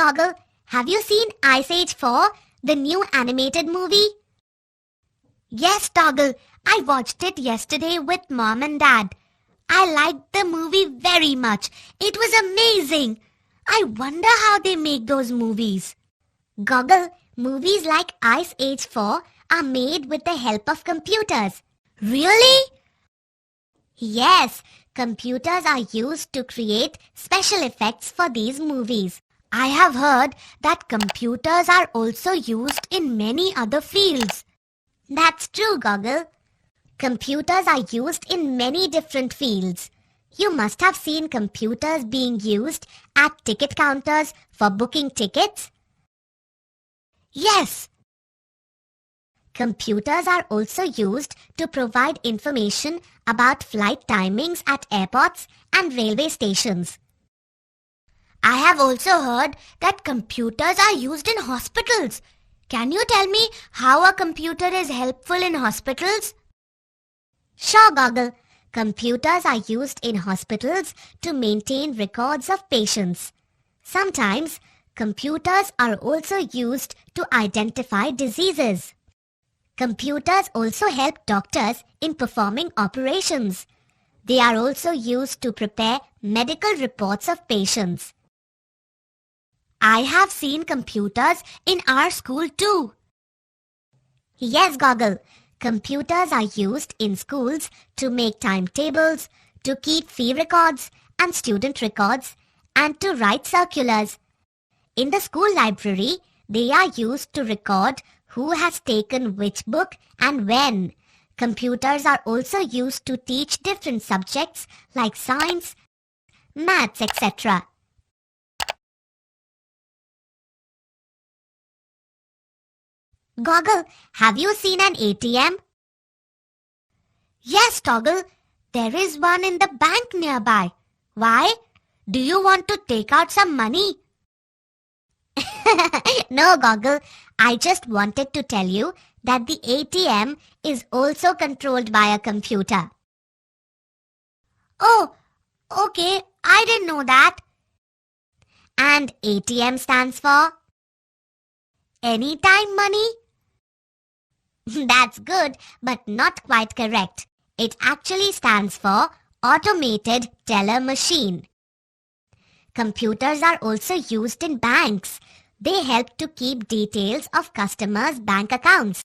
Toggle, have you seen Ice Age 4, the new animated movie? Yes, Toggle, I watched it yesterday with Mom and Dad. I liked the movie very much. It was amazing. I wonder how they make those movies. Goggle, movies like Ice Age 4 are made with the help of computers. Really? Yes, computers are used to create special effects for these movies. I have heard that computers are also used in many other fields. That's true, Goggle. Computers are used in many different fields. You must have seen computers being used at ticket counters for booking tickets. Yes. Computers are also used to provide information about flight timings at airports and railway stations. I have also heard that computers are used in hospitals. Can you tell me how a computer is helpful in hospitals? Sure, Goggle. Computers are used in hospitals to maintain records of patients. Sometimes, computers are also used to identify diseases. Computers also help doctors in performing operations. They are also used to prepare medical reports of patients. I have seen computers in our school too. Yes, Goggle. Computers are used in schools to make timetables, to keep fee records and student records, and to write circulars. In the school library, they are used to record who has taken which book and when. Computers are also used to teach different subjects like science, maths, etc. Goggle, have you seen an ATM? Yes, Toggle. There is one in the bank nearby. Why? Do you want to take out some money? No, Goggle. I just wanted to tell you that the ATM is also controlled by a computer. Oh, okay. I didn't know that. And ATM stands for? Anytime money? That's good, but not quite correct. It actually stands for Automated Teller Machine. Computers are also used in banks. They help to keep details of customers' bank accounts.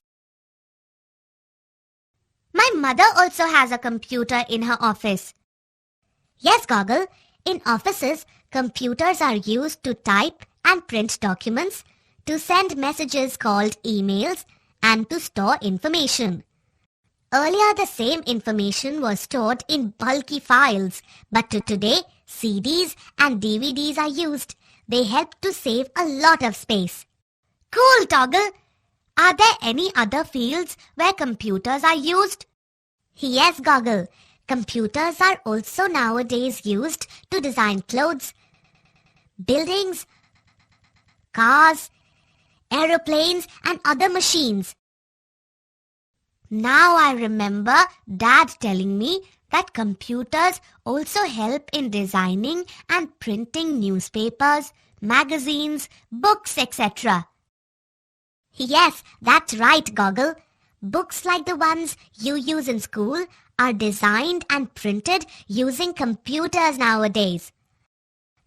My mother also has a computer in her office. Yes, Goggle. In offices, computers are used to type and print documents, to send messages called emails, and to store information. Earlier, the same information was stored in bulky files, but today, CDs and DVDs are used. They help to save a lot of space. Cool, Toggle. Are there any other fields where computers are used? Yes, Goggle. Computers are also nowadays used to design clothes, buildings, cars, aeroplanes, and other machines. Now I remember Dad telling me that computers also help in designing and printing newspapers, magazines, books, etc. Yes, that's right, Goggle. Books like the ones you use in school are designed and printed using computers nowadays.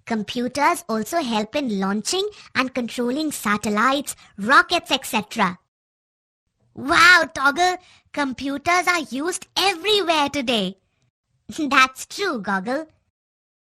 Computers also help in launching and controlling satellites, rockets, etc. Wow, Toggle! Computers are used everywhere today. That's true, Goggle.